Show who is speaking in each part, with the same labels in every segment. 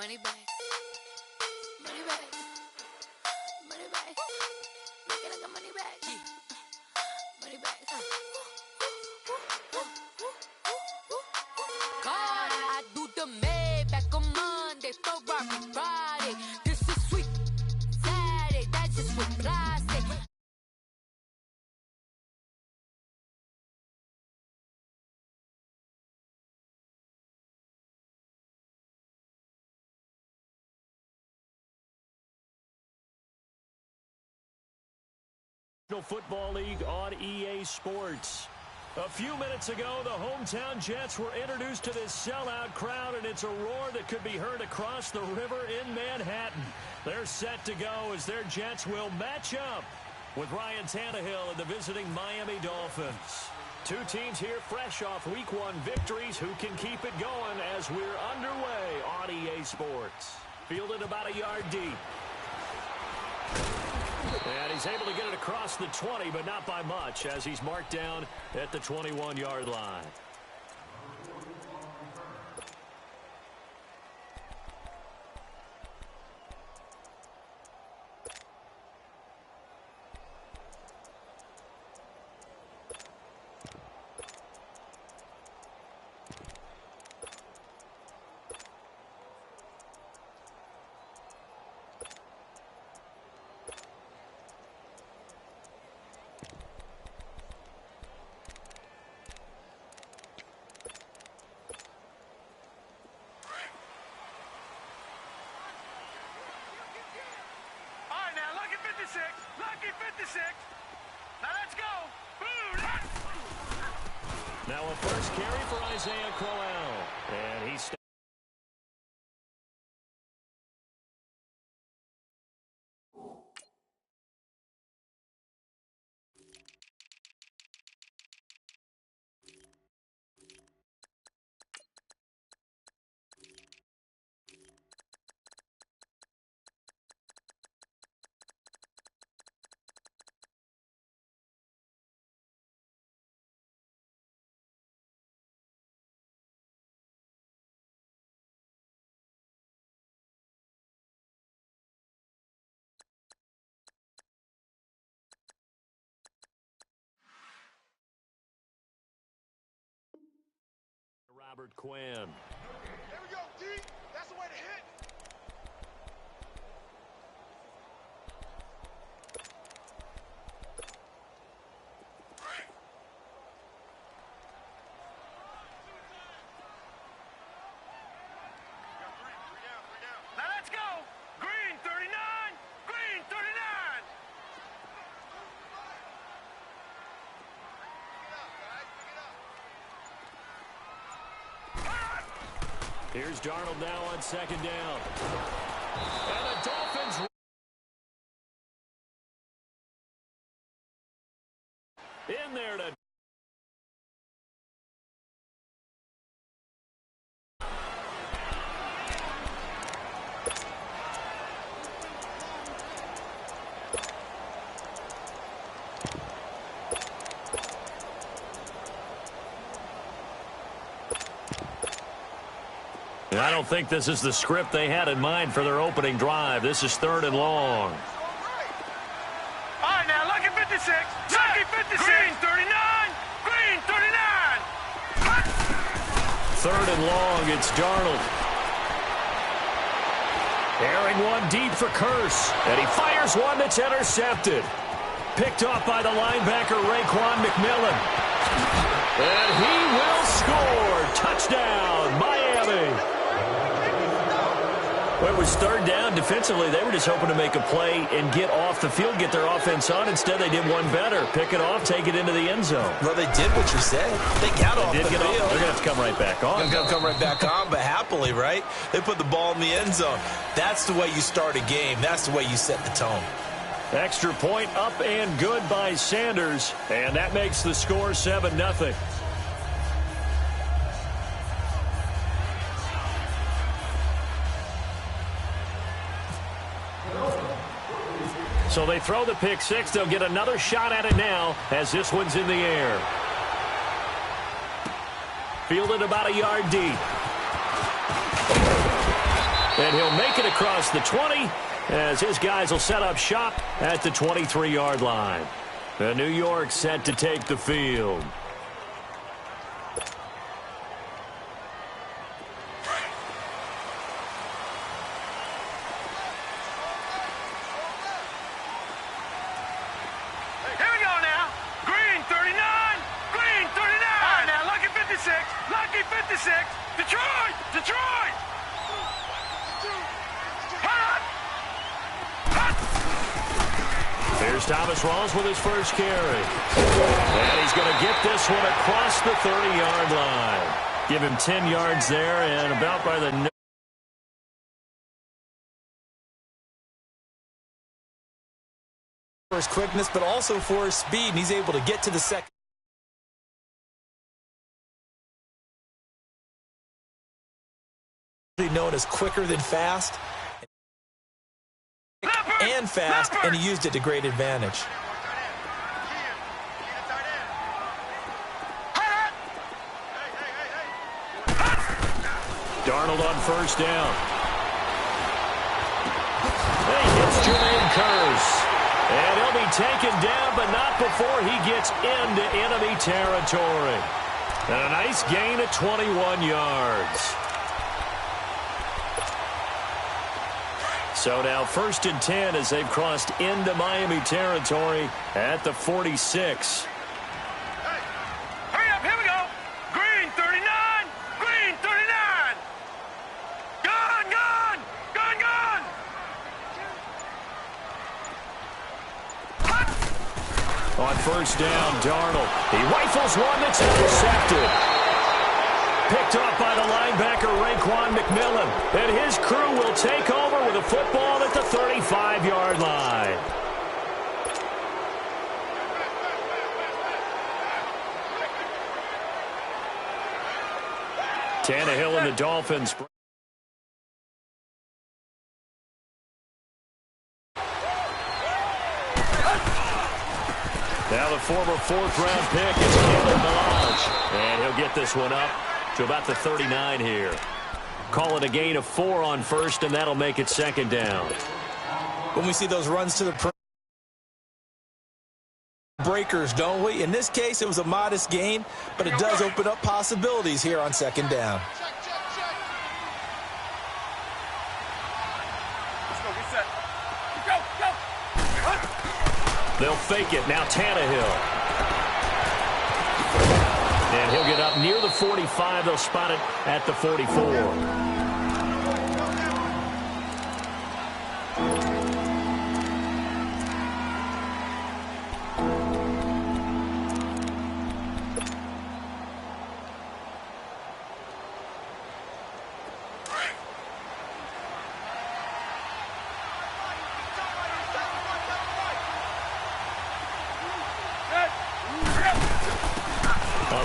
Speaker 1: Money bag. Money bag. Money bag. Looking like a money bag. Money bag. God, I do the Maybach on Monday, Ferrari Friday. This is sweet Saturday. That's just what plastic.
Speaker 2: Football League on EA Sports. A few minutes ago, the hometown Jets were introduced to this sellout crowd, and it's a roar that could be heard across the river in Manhattan. They're set to go as their Jets will match up with Ryan Tannehill and the visiting Miami Dolphins. Two teams here fresh off Week 1 victories who can keep it going as we're underway on EA Sports. Fielded about a yard deep. And he's able to get it across the 20, but not by much, as he's marked down at the 21-yard line.
Speaker 3: Lucky 56. Now let's go.
Speaker 2: Now a first carry for Isaiah Crowell. And he's... Robert Quinn.
Speaker 3: There we go, D. That's the way to hit. Now let's go. Green 39. Green 39.
Speaker 2: Here's Darnold now on second down. And the Dolphins in there to... I don't think this is the script they had in mind for their opening drive. This is 3rd and long.
Speaker 3: All right, now, Lucky 56. Lucky 56. Green 39. Green 39.
Speaker 2: 3rd and long, it's Darnold. Airing one deep for Curse. And he fires one that's intercepted. Picked off by the linebacker, Raekwon McMillan. And he will score. Touchdown, Miami. Well, it was 3rd down. Defensively, they were just hoping to make a play and get off the field, get their offense on. Instead, they did one better. Pick it off, take it into the end zone.
Speaker 4: Well, they did what you said. They got off the field.
Speaker 2: They're going to have to come right back on.
Speaker 4: They're going to come right back on, but happily, right? They put the ball in the end zone. That's the way you start a game. That's the way you set the tone.
Speaker 2: Extra point up and good by Sanders, and that makes the score 7-0. So they throw the pick six. They'll get another shot at it now as this one's in the air. Fielded about a yard deep. And he'll make it across the 20 as his guys will set up shop at the 23-yard line. The New York set to take the field.
Speaker 3: Detroit! Detroit!
Speaker 2: Here's Thomas Rawls with his first carry. And he's going to get this one across the 30-yard line. Give him 10 yards there and about by the
Speaker 4: for his quickness, but also for his speed, and he's able to get to the second. Known as quicker than fast and fast, and he used it to great advantage.
Speaker 2: Darnold on first down. He hits Julian Curse. And he'll be taken down, but not before he gets into enemy territory. And a nice gain of 21 yards. So now 1st and 10 as they've crossed into Miami territory at the 46.
Speaker 3: Hurry up, here we go. Green 39, green 39. Gun, gun, gun, gun.
Speaker 2: On first down, Darnold. He rifles one that's intercepted. Picked off by the linebacker, Raekwon McMillan. And his crew will take over with a football at the 35-yard line. Tannehill and the Dolphins. Now the former 4th-round pick is Kalen Ballage. And he'll get this one up to about the 39 here. Call it a gain of 4 on first, and that'll make it 2nd down.
Speaker 4: When we see those runs to the breakers, don't we? In this case, it was a modest gain, but it does open up possibilities here on 2nd down.
Speaker 3: Let's go, reset. Go, go.
Speaker 2: They'll fake it. Now Tannehill. And he'll get up near the 45. They'll spot it at the 44.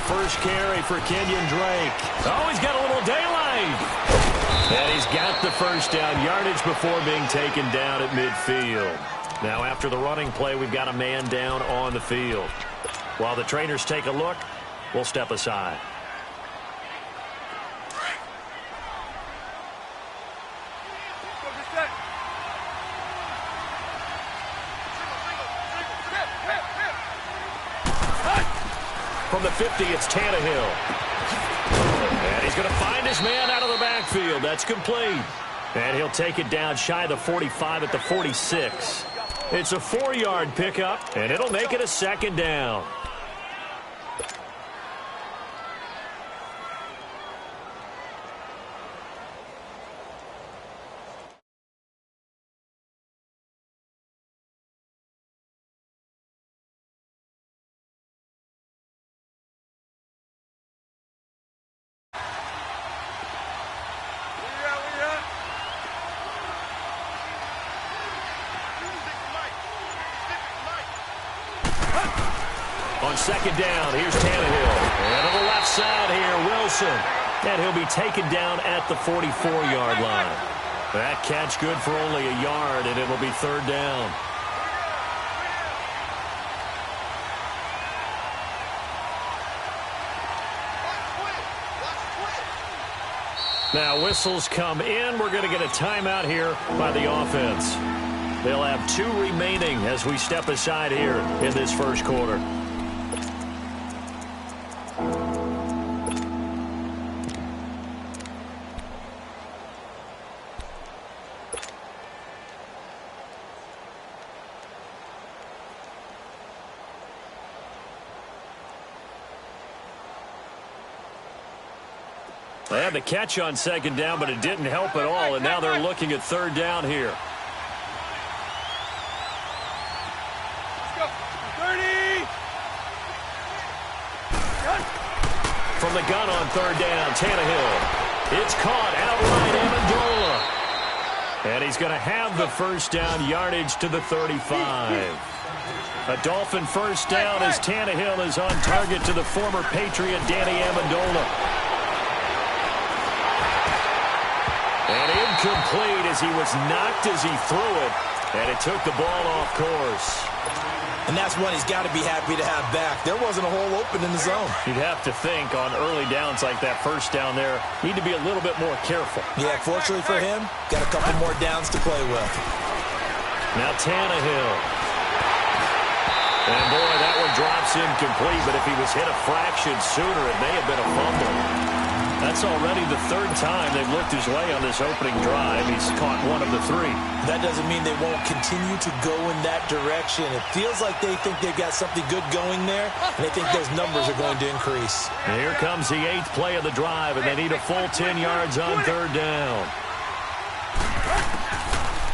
Speaker 2: First carry for Kenyon Drake. Oh, he's got a little daylight. And he's got the first down yardage before being taken down at midfield. Now, after the running play, we've got a man down on the field. While the trainers take a look, we'll step aside. From the 50, it's Tannehill. And he's going to find his man out of the backfield. That's complete. And he'll take it down shy of the 45 at the 46. It's a 4-yard pickup, and it'll make it a 2nd down. On 2nd down, here's Tannehill. And on the left side here, Wilson. And he'll be taken down at the 44-yard line. That catch good for only a yard, and it'll be 3rd down. Now whistles come in. We're going to get a timeout here by the offense. They'll have 2 remaining as we step aside here in this first quarter. They had the catch on second down, but it didn't help at all, and now they're looking at third down here.
Speaker 3: Let's go. 30.
Speaker 2: From the gun on third down, Tannehill. It's caught outright, Amendola. And he's going to have the first down, yardage to the 35. A Dolphin first down as Tannehill is on target to the former Patriot Danny Amendola. And incomplete as he was knocked as he threw it, and it took the ball off course.
Speaker 4: And that's one he's got to be happy to have back. There wasn't a hole open in the zone.
Speaker 2: You'd have to think on early downs like that first down there, need to be a little bit more careful.
Speaker 4: Yeah, fortunately for him, got a couple more downs to play with.
Speaker 2: Now Tannehill. And boy, that one drops incomplete, but if he was hit a fraction sooner, it may have been a fumble. That's already the 3rd time they've looked his way on this opening drive. He's caught 1 of the 3.
Speaker 4: That doesn't mean they won't continue to go in that direction. It feels like they think they've got something good going there, and they think those numbers are going to increase.
Speaker 2: And here comes the 8th play of the drive, and they need a full 10 yards on third down.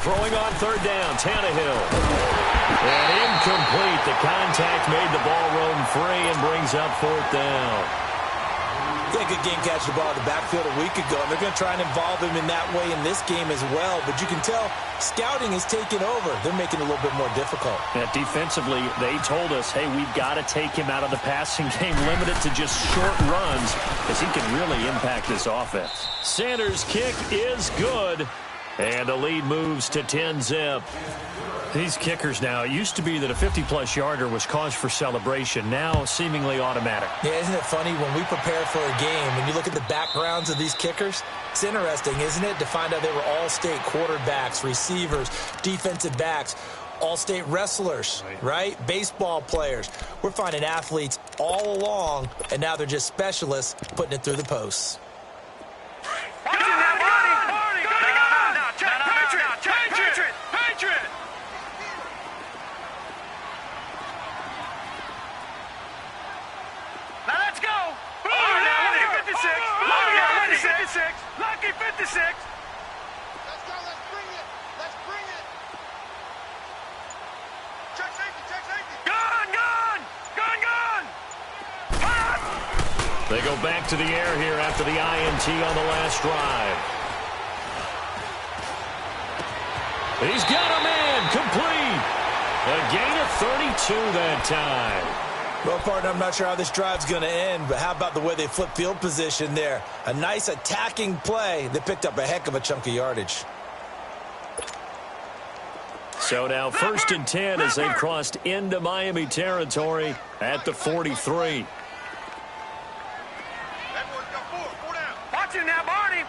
Speaker 2: Throwing on third down, Tannehill. And incomplete. The contact made the ball roam free and brings up 4th down.
Speaker 4: Yeah, good game catching the ball in the backfield a week ago, and they're going to try and involve him in that way in this game as well. But you can tell scouting is taking over. They're making it a little bit more difficult.
Speaker 2: Yeah, defensively, they told us, hey, we've got to take him out of the passing game, limit it to just short runs, because he can really impact this offense. Sanders' kick is good, and the lead moves to 10-zip. These kickers now, it used to be that a 50-plus yarder was cause for celebration. Now, seemingly automatic.
Speaker 4: Yeah, isn't it funny when we prepare for a game, when you look at the backgrounds of these kickers, it's interesting, isn't it, to find out they were all-state quarterbacks, receivers, defensive backs, all-state wrestlers, right? Baseball players. We're finding athletes all along, and now they're just specialists putting it through the posts.
Speaker 3: Lucky 56. Let's go. Let's bring it. Let's bring it. Check safety. Check safety. Gun.
Speaker 2: They go back to the air here after the INT on the last drive. He's got a man complete. A gain of 32 that time.
Speaker 4: Well, partner, I'm not sure how this drive's going to end, but how about the way they flip field position there? A nice attacking play that picked up a heck of a chunk of yardage.
Speaker 2: So now 1st and 10 as they've crossed into Miami territory at the 43.
Speaker 3: Watch him now, Barney.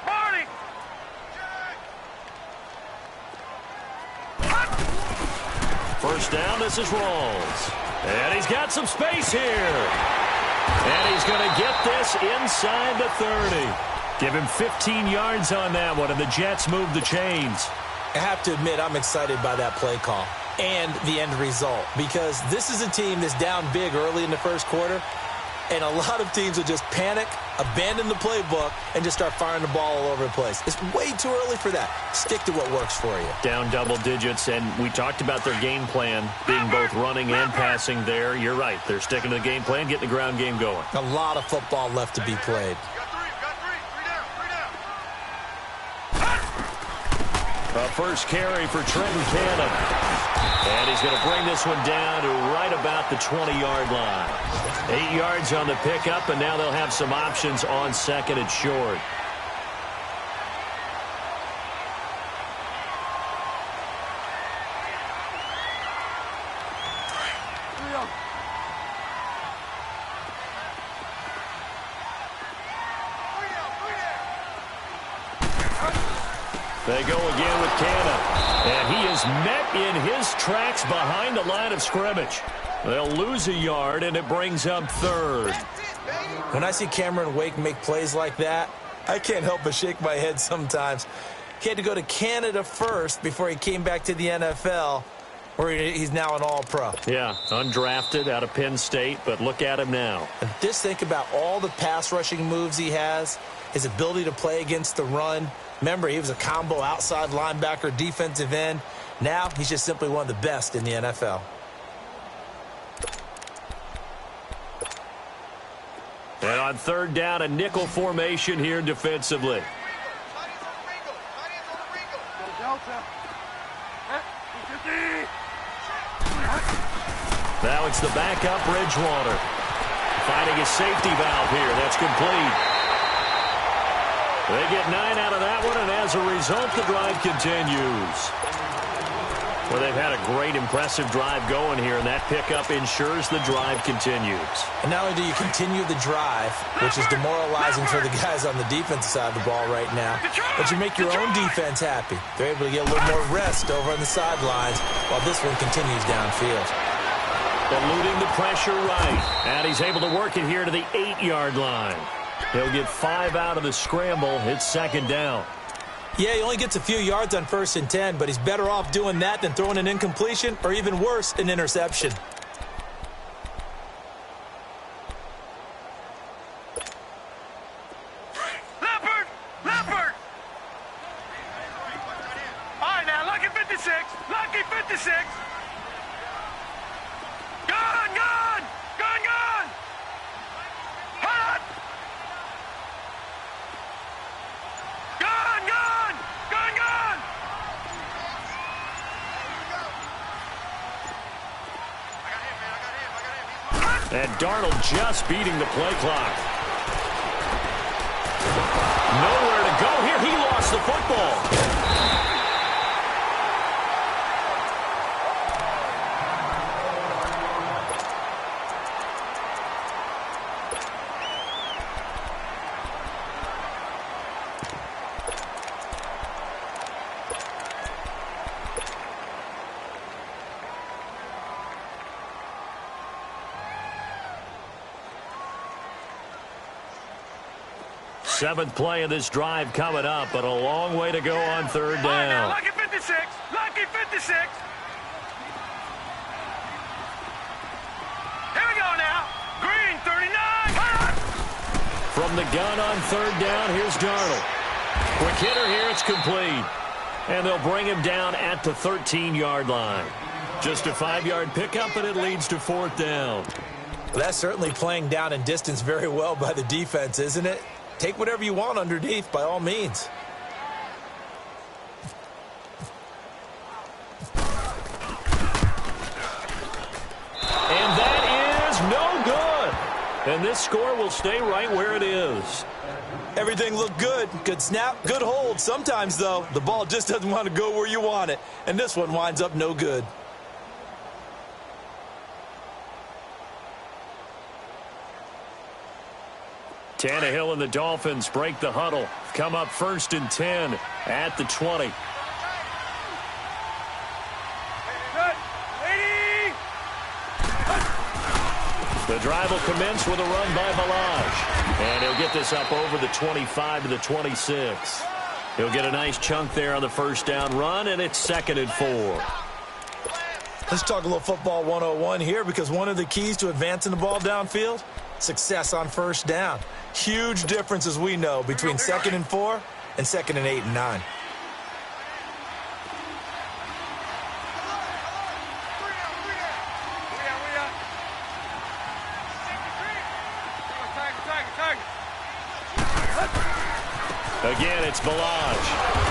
Speaker 2: First down, this is Rawls. And he's got some space here. And he's going to get this inside the 30. Give him 15 yards on that one, and the Jets move the chains.
Speaker 4: I have to admit, I'm excited by that play call and the end result, because this is a team that's down big early in the first quarter, and a lot of teams will just panic, abandon the playbook, and just start firing the ball all over the place. It's way too early for that. Stick to what works for you.
Speaker 2: Down double digits, and we talked about their game plan being both running and passing there. You're right. They're sticking to the game plan, getting the ground game going.
Speaker 4: A lot of football left to be played.
Speaker 2: A first carry for Trenton Cannon. And he's going to bring this one down to right about the 20-yard line. 8 yards on the pickup, and now they'll have some options on second and short. They go again with Canna. And he is met in his tracks behind the line of scrimmage. They'll lose a yard, and it brings up third.
Speaker 4: When I see Cameron Wake make plays like that, I can't help but shake my head sometimes. He had to go to Canada first before he came back to the NFL, where he's now an All-Pro.
Speaker 2: Yeah, undrafted out of Penn State, but look at him now.
Speaker 4: And just think about all the pass-rushing moves he has, his ability to play against the run. Remember, he was a combo outside linebacker, defensive end. Now he's just simply one of the best in the NFL.
Speaker 2: And on third down, a nickel formation here defensively. Now it's the backup Bridgewater. Finding his safety valve here. That's complete. They get 9 out of that one, and as a result, the drive continues. Well, they've had a great, impressive drive going here, and that pickup ensures the drive continues.
Speaker 4: And not only do you continue the drive, which is demoralizing for the guys on the defensive side of the ball right now, but you make your own defense happy. They're able to get a little more rest over on the sidelines while this one continues downfield.
Speaker 2: Eluding the pressure right, and he's able to work it here to the 8-yard line. He'll get 5 out of the scramble. It's second down.
Speaker 4: Yeah, he only gets a few yards on 1st and 10, but he's better off doing that than throwing an incompletion or even worse, an interception.
Speaker 3: Leopard! Leopard! All right, now, lucky 56. Lucky 56. Gun, gun! Gun, gun! Hot! Gun, gun! Gun, gun!
Speaker 2: And Darnold just beating the play clock. Nowhere to go here. He lost the football. Seventh play of this drive coming up, but a long way to go on third down.
Speaker 3: Now, lucky 56. Lucky 56. Here we go now. Green 39. Hot!
Speaker 2: From the gun on third down, here's Darnold. Quick hitter here, it's complete. And they'll bring him down at the 13-yard line. Just a 5-yard pickup, and it leads to fourth down.
Speaker 4: Well, that's certainly playing down and distance very well by the defense, isn't it? Take whatever you want underneath, by all means.
Speaker 2: And that is no good. And this score will stay right where it is.
Speaker 4: Everything looked good. Good snap, good hold. Sometimes, though, the ball just doesn't want to go where you want it. And this one winds up no good.
Speaker 2: Tannehill and the Dolphins break the huddle. Come up 1st and 10 at the 20. The drive will commence with a run by Balaj. And he'll get this up over the 25 to the 26. He'll get a nice chunk there on the first down run, and it's 2nd and 4.
Speaker 4: Let's talk a little football 101 here, because one of the keys to advancing the ball downfield, success on first down. Huge difference, as we know, between 2nd and 4 and 2nd and 8 and 9.
Speaker 2: Again, it's Balaj.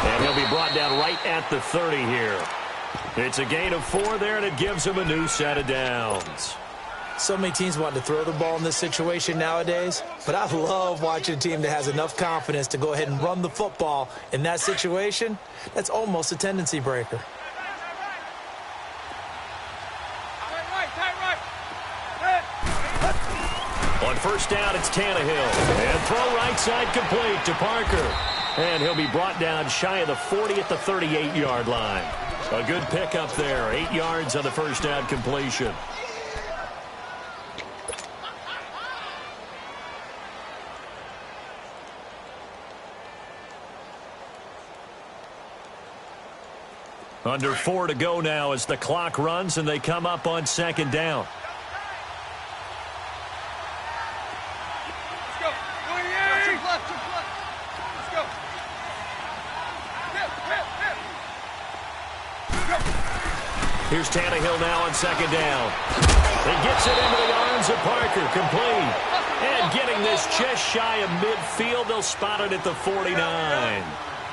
Speaker 2: And he'll be brought down right at the 30 here. It's a gain of 4 there, and it gives him a new set of downs.
Speaker 4: So many teams want to throw the ball in this situation nowadays, but I love watching a team that has enough confidence to go ahead and run the football in that situation. That's almost a tendency breaker.
Speaker 2: On first down, it's Tannehill. And throw right side complete to Parker. And he'll be brought down shy of the 40 at the 38-yard line. A good pickup there. 8 yards on the first down completion. Under 4 to go now as the clock runs and they come up on second down.
Speaker 3: Let's go. Let's go.
Speaker 2: Here's Tannehill now on second down. He gets it into the arms of Parker, complete. And getting this just shy of midfield, they'll spot it at the 49.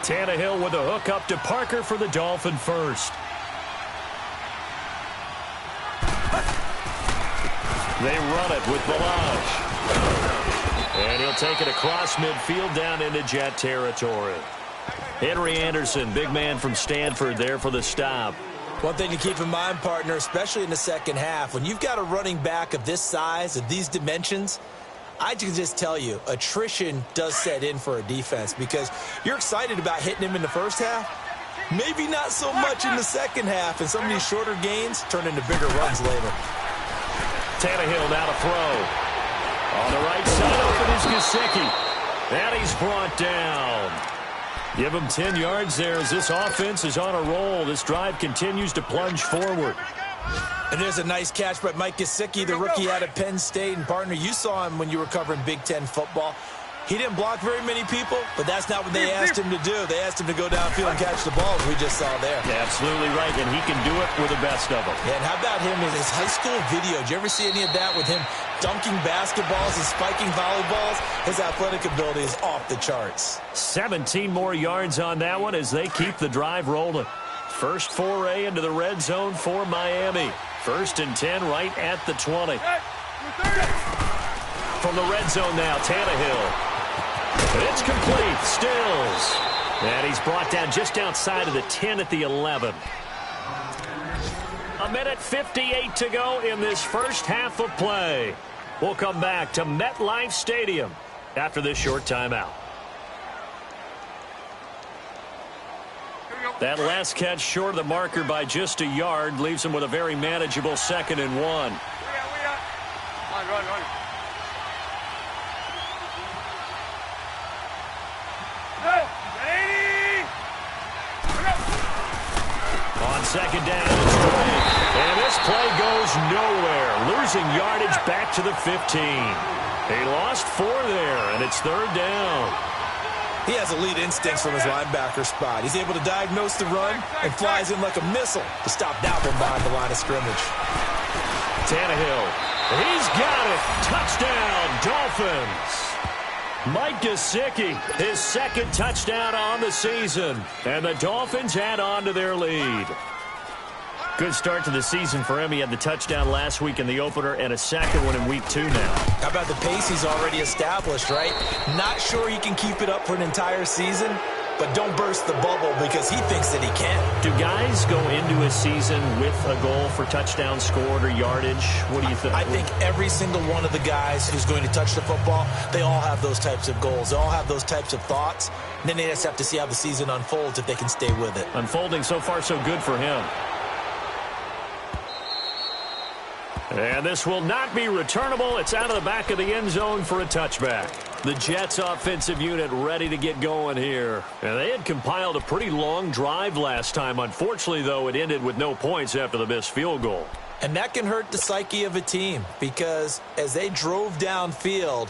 Speaker 2: Tannehill with a hook up to Parker for the Dolphin first. They run it with Balazs. And he'll take it across midfield down into Jet territory. Henry Anderson, big man from Stanford there for the stop.
Speaker 4: One thing to keep in mind, partner, especially in the second half, when you've got a running back of this size, of these dimensions, I can just tell you, attrition does set in for a defense because you're excited about hitting him in the first half. Maybe not so much in the second half, and some of these shorter gains turn into bigger runs later.
Speaker 2: Tannehill now to throw. On the right side, open is Gesicki. And he's brought down. Give him 10 yards there as this offense is on a roll. This drive continues to plunge forward.
Speaker 4: And there's a nice catch by Mike Gesicki, the rookie out of Penn State. And, partner, you saw him when you were covering Big Ten football. He didn't block very many people, but that's not what they asked him to do. They asked him to go downfield and catch the ball, as we just saw there.
Speaker 2: Yeah, absolutely right, and he can do it with the best of them.
Speaker 4: And how about him in his high school video? Did you ever see any of that with him dunking basketballs and spiking volleyballs? His athletic ability is off the charts.
Speaker 2: 17 more yards on that one as they keep the drive rolling. First foray into the red zone for Miami. 1st and 10 right at the 20. From the red zone now, Tannehill. It's complete. Stills. And he's brought down just outside of the 10 at the 11. A minute 58 to go in this first half of play. We'll come back to MetLife Stadium after this short timeout. That last catch short of the marker by just a yard leaves him with a very manageable 2nd and 1.
Speaker 3: Run.
Speaker 2: On second down, it's Drake. And this play goes nowhere. Losing yardage back to the 15. He lost 4 there, and it's 3rd down.
Speaker 4: He has elite instincts from his linebacker spot. He's able to diagnose the run and flies in like a missile to stop that one behind the line of scrimmage.
Speaker 2: Tannehill. He's got it. Touchdown, Dolphins. Mike Gesicki, his 2nd touchdown on the season. And the Dolphins add on to their lead. Good start to the season for him. He had the touchdown last week in the opener and a 2nd one in week 2 now.
Speaker 4: How about the pace he's already established, right? Not sure he can keep it up for an entire season, but don't burst the bubble because he thinks that he can.
Speaker 2: Do guys go into a season with a goal for touchdown scored or yardage? What do you think?
Speaker 4: I think every single one of the guys who's going to touch the football, they all have those types of goals. They all have those types of thoughts. And then they just have to see how the season unfolds if they can stay with it.
Speaker 2: Unfolding so far so good for him. And this will not be returnable. It's out of the back of the end zone for a touchback. The Jets offensive unit ready to get going here. And they had compiled a pretty long drive last time. Unfortunately, though, it ended with no points after the missed field goal.
Speaker 4: And that can hurt the psyche of a team because as they drove downfield,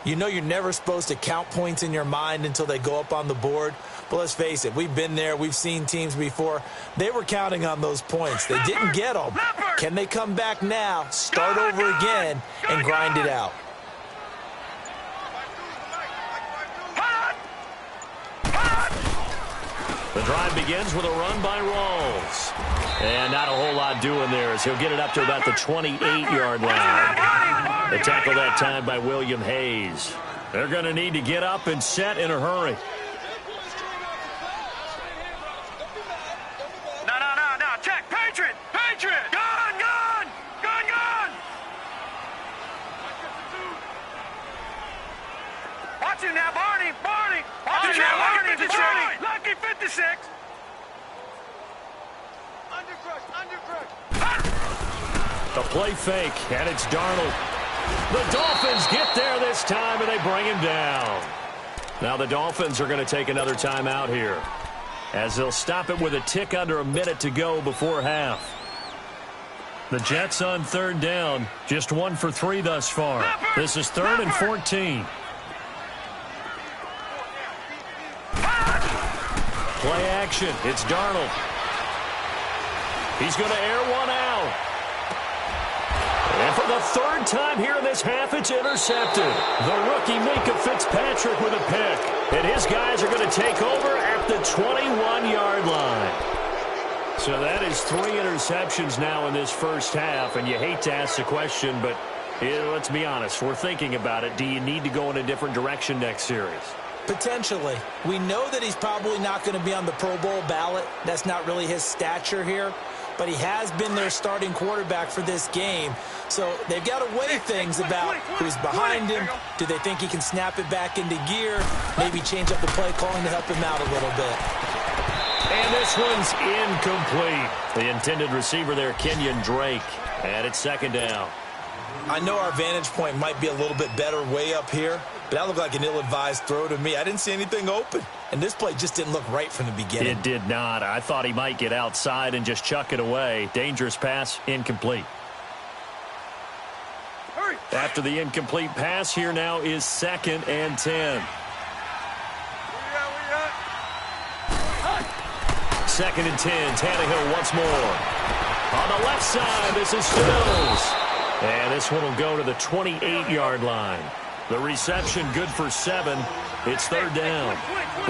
Speaker 4: you know you're never supposed to count points in your mind until they go up on the board. But let's face it, we've been there. We've seen teams before. They were counting on those points. They didn't get them. Can they come back now, start over again, and grind it out?
Speaker 2: The drive begins with a run by Rawls. And not a whole lot doing there as he'll get it up to about the 28-yard line. The tackle that time by William Hayes. They're going to need to get up and set in a hurry.
Speaker 3: No. Check. Patriot. Gun. Watch him now, Barney. Watch him now, Barney. 6.
Speaker 2: The play fake, and it's Darnold. The Dolphins get there this time, and they bring him down. Now the Dolphins are going to take another timeout here, as they'll stop it with a tick under a minute to go before half. The Jets on third down, just 1 for 3 thus far. This is 3rd and 14. Play action, it's Darnold. He's going to air one out. And for the 3rd time here in this half, it's intercepted. The rookie Minkah Fitzpatrick with a pick. And his guys are going to take over at the 21-yard line. So that is 3 interceptions now in this first half. And you hate to ask the question, but let's be honest. We're thinking about it. Do you need to go in a different direction next series?
Speaker 4: Potentially. We know that he's probably not going to be on the Pro Bowl ballot. That's not really his stature here. But he has been their starting quarterback for this game. So they've got to weigh things about who's behind him. Do they think he can snap it back into gear? Maybe change up the play calling to help him out a little bit.
Speaker 2: And this one's incomplete. The intended receiver there, Kenyon Drake. And it's 2nd down.
Speaker 4: I know our vantage point might be a little bit better way up here, but that looked like an ill-advised throw to me. I didn't see anything open. And this play just didn't look right from the beginning.
Speaker 2: It did not. I thought he might get outside and just chuck it away. Dangerous pass, incomplete.
Speaker 3: Hurry.
Speaker 2: After the incomplete pass, here now is 2nd and 10. 2nd and 10. Tannehill once more. On the left side, this is Stills. And this one will go to the 28-yard line. The reception good for 7. It's 3rd down.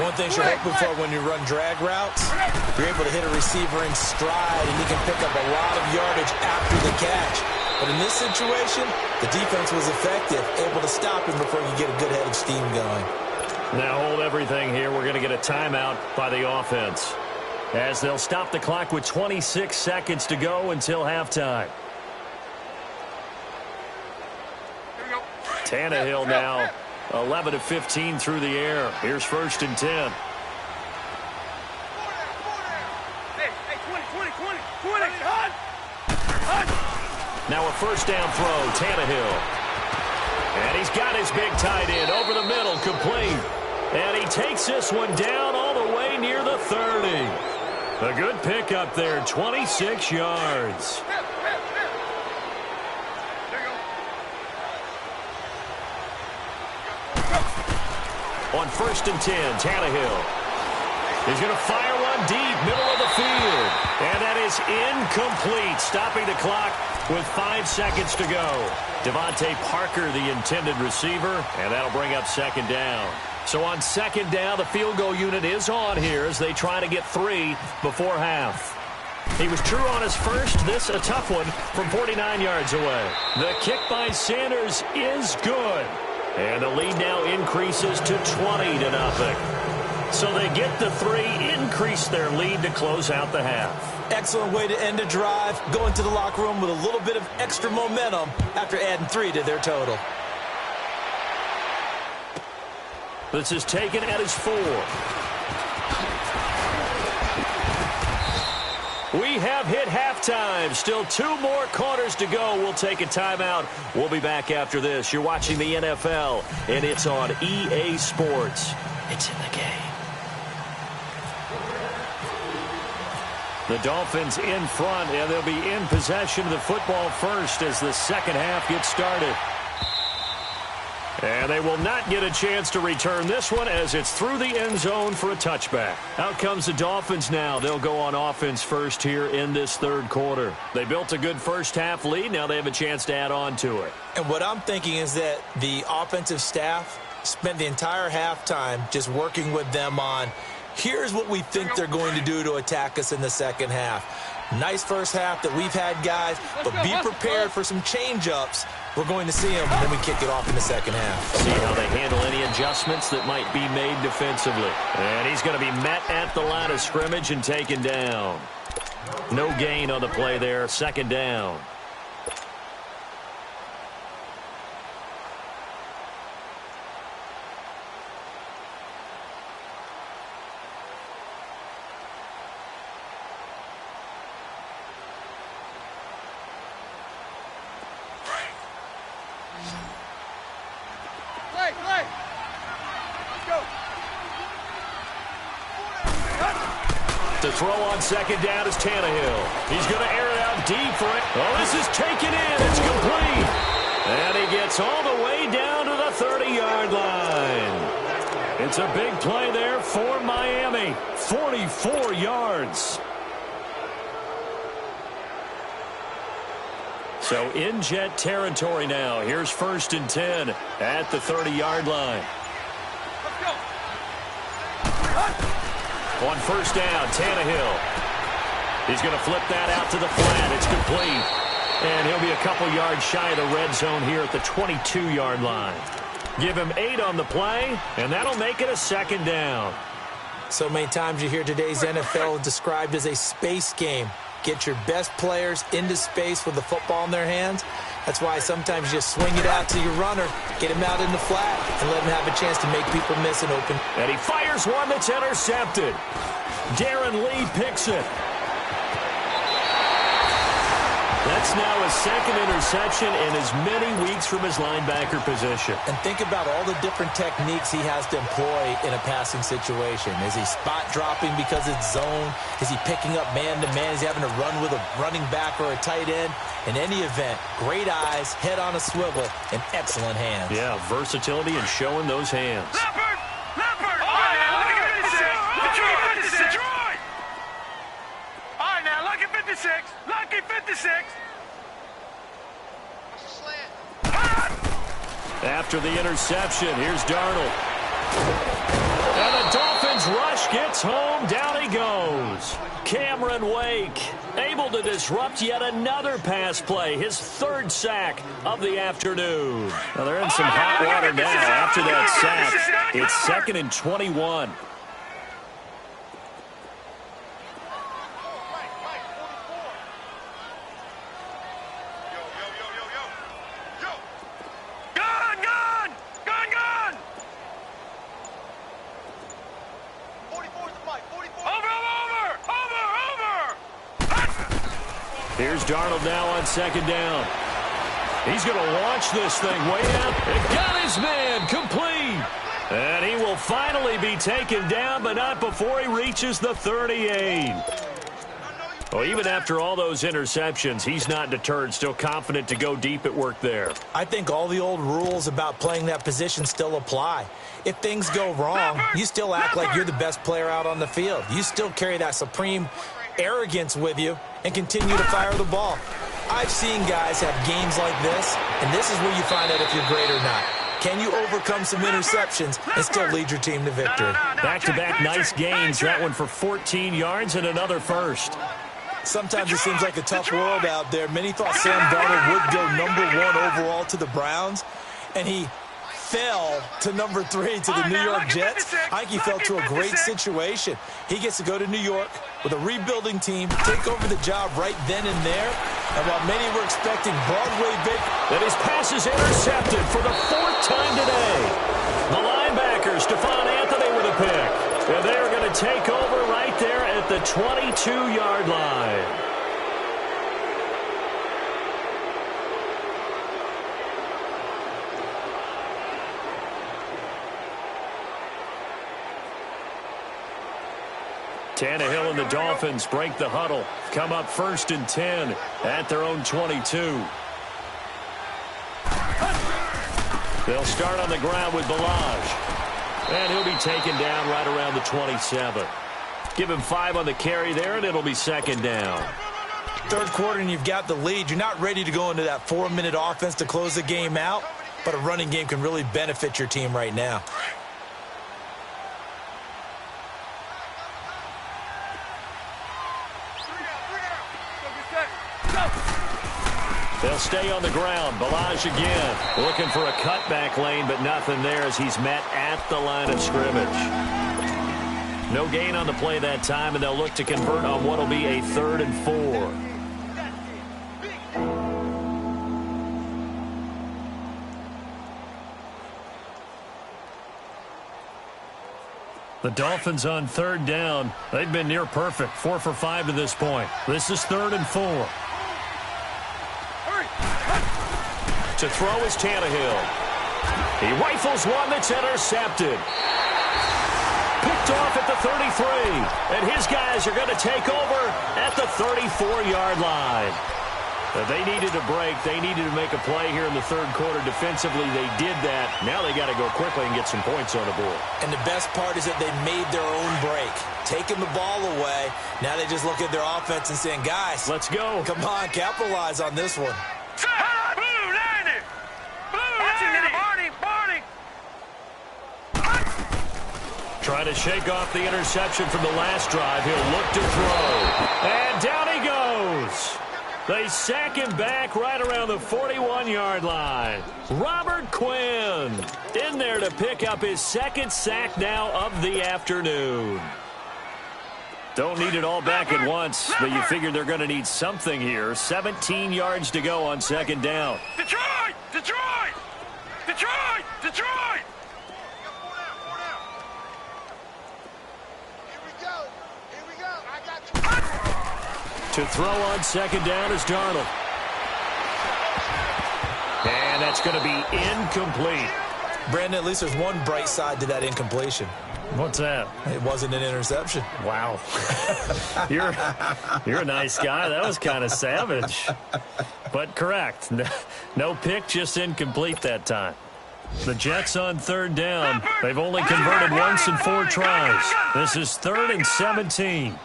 Speaker 4: One thing you're hoping for when you run drag routes, you're able to hit a receiver in stride, and he can pick up a lot of yardage after the catch. But in this situation, the defense was effective, able to stop him before you get a good head of steam going.
Speaker 2: Now hold everything here. We're going to get a timeout by the offense, as they'll stop the clock with 26 seconds to go until halftime. Tannehill now 11 of 15 through the air. Here's 1st and 10. Now a 1st down throw, Tannehill. And he's got his big tight end over the middle, complete. And he takes this one down all the way near the 30. A good pickup there, 26 yards. On 1st and 10, Tannehill. He's going to fire one deep, middle of the field. And that is incomplete, stopping the clock with 5 seconds to go. Devontae Parker, the intended receiver, and that'll bring up 2nd down. So on 2nd down, the field goal unit is on here as they try to get 3 before half. He was true on his first. This a tough one from 49 yards away. The kick by Sanders is good. And the lead now increases to 20-0. So they get the 3, increase their lead to close out the half.
Speaker 4: Excellent way to end a drive. Go into the locker room with a little bit of extra momentum after adding 3 to their total.
Speaker 2: This is taken at his 4. We have hit halftime. Still 2 more quarters to go. We'll take a timeout. We'll be back after this. You're watching the NFL, and it's on EA Sports. It's in the game. The Dolphins in front, and they'll be in possession of the football first as the second half gets started. And they will not get a chance to return this one as it's through the end zone for a touchback. Out comes the Dolphins now. They'll go on offense first here in this 3rd quarter. They built a good first half lead. Now they have a chance to add on to it.
Speaker 4: And what I'm thinking is that the offensive staff spent the entire halftime just working with them on, here's what we think they're going to do to attack us in the second half. Nice first half that we've had, guys, but be prepared for some change-ups. We're going to see them, and then we kick it off in the second half.
Speaker 2: See how they handle any adjustments that might be made defensively. And he's going to be met at the line of scrimmage and taken down. No gain on the play there, 2nd down. To throw on second down is Tannehill. He's going to air it out deep for it. Oh, this is taken in. It's complete. And he gets all the way down to the 30-yard line. It's a big play there for Miami. 44 yards. So in Jet territory now. Here's 1st and 10 at the 30-yard line. On 1st down, Tannehill. He's going to flip that out to the flat. It's complete. And he'll be a couple yards shy of the red zone here at the 22-yard line. Give him 8 on the play, and that'll make it a 2nd down.
Speaker 4: So many times you hear today's NFL described as a space game. Get your best players into space with the football in their hands. That's why sometimes you just swing it out to your runner, get him out in the flat, and let him have a chance to make people miss an open.
Speaker 2: And he fires one that's intercepted. Darren Lee picks it. That's now his 2nd interception in as many weeks from his linebacker position.
Speaker 4: And think about all the different techniques he has to employ in a passing situation. Is he spot dropping because it's zone? Is he picking up man-to-man? Is he having to run with a running back or a tight end? In any event, great eyes, head on a swivel, and excellent hands.
Speaker 2: Yeah, versatility and showing those hands.
Speaker 3: Leopard! Leopard! All right, now, look at 56! Detroit! All right, now, look at 56! Lucky 56!
Speaker 2: After the interception, here's Darnold. And the Dolphins rush gets home. Down he goes. Cameron Wake able to disrupt yet another pass play. His 3rd sack of the afternoon. Well, they're in some hot water now after that sack. It's 2nd and 21. Here's Darnold now on 2nd down. He's going to launch this thing way out. And got his man complete. And he will finally be taken down, but not before he reaches the 38. Well, even after all those interceptions, he's not deterred, still confident to go deep at work there.
Speaker 4: I think all the old rules about playing that position still apply. If things go wrong, you still act like you're the best player out on the field. You still carry that supreme arrogance with you and continue to fire the ball. I've seen guys have games like this, and this is where you find out if you're great or not. Can you overcome some interceptions and still lead your team to victory?
Speaker 2: Back-to-back nice gains. That one for 14 yards and another first.
Speaker 4: Sometimes it seems like a tough world out there. Many thought Sam Darnold would go #1 overall to the Browns, and he fell to #3 to the New York Jets. I think he fell to a great situation. He gets to go to New York with a rebuilding team, take over the job right then and there. And while many were expecting Broadway big,
Speaker 2: that his pass is intercepted for the 4th time today. The linebacker, Stephon Anthony with a pick. And they're going to take over right there at the 22-yard line. Tannehill and the Dolphins break the huddle. Come up 1st and 10 at their own 22. They'll start on the ground with Balaj. And he'll be taken down right around the 27. Give him 5 on the carry there, and it'll be 2nd down.
Speaker 4: 3rd quarter, and you've got the lead. You're not ready to go into that 4-minute offense to close the game out, but a running game can really benefit your team right now.
Speaker 2: They'll stay on the ground. Balaj again. Looking for a cutback lane, but nothing there as he's met at the line of scrimmage. No gain on the play that time, and they'll look to convert on what will be a 3rd and 4. The Dolphins on 3rd down. They've been near perfect. 4 for 5 to this point. This is 3rd and 4. To throw is Tannehill. He rifles one that's intercepted. Picked picked off at the 33. And his guys are going to take over at the 34-yard line. They needed a break. They needed to make a play here in the third quarter. Defensively, they did that. Now they got to go quickly and get some points on the board.
Speaker 4: And the best part is that they made their own break. Taking the ball away. Now they just look at their offense and saying, guys,
Speaker 2: let's go.
Speaker 4: Come on, capitalize on this one.
Speaker 3: Blue 90! Blue 90! Barney!
Speaker 2: Trying to shake off the interception from the last drive. He'll look to throw. And down he goes. They sack him back right around the 41-yard line. Robert Quinn in there to pick up his second sack now of the afternoon. Don't need it all back at once, but you figure they're going to need something here. 17 yards to go on second down.
Speaker 3: Detroit! Detroit! Detroit! Detroit! Here we go. I got you.
Speaker 2: To throw on second down is Darnold. And that's going to be incomplete.
Speaker 4: Brandon, at least there's one bright side to that incompletion.
Speaker 2: What's that?
Speaker 4: It wasn't an interception.
Speaker 2: Wow. You're a nice guy. That was kind of savage. But correct. No pick, just incomplete that time. The Jets on third down. They've only converted once in 4 tries. This is 3rd and 17.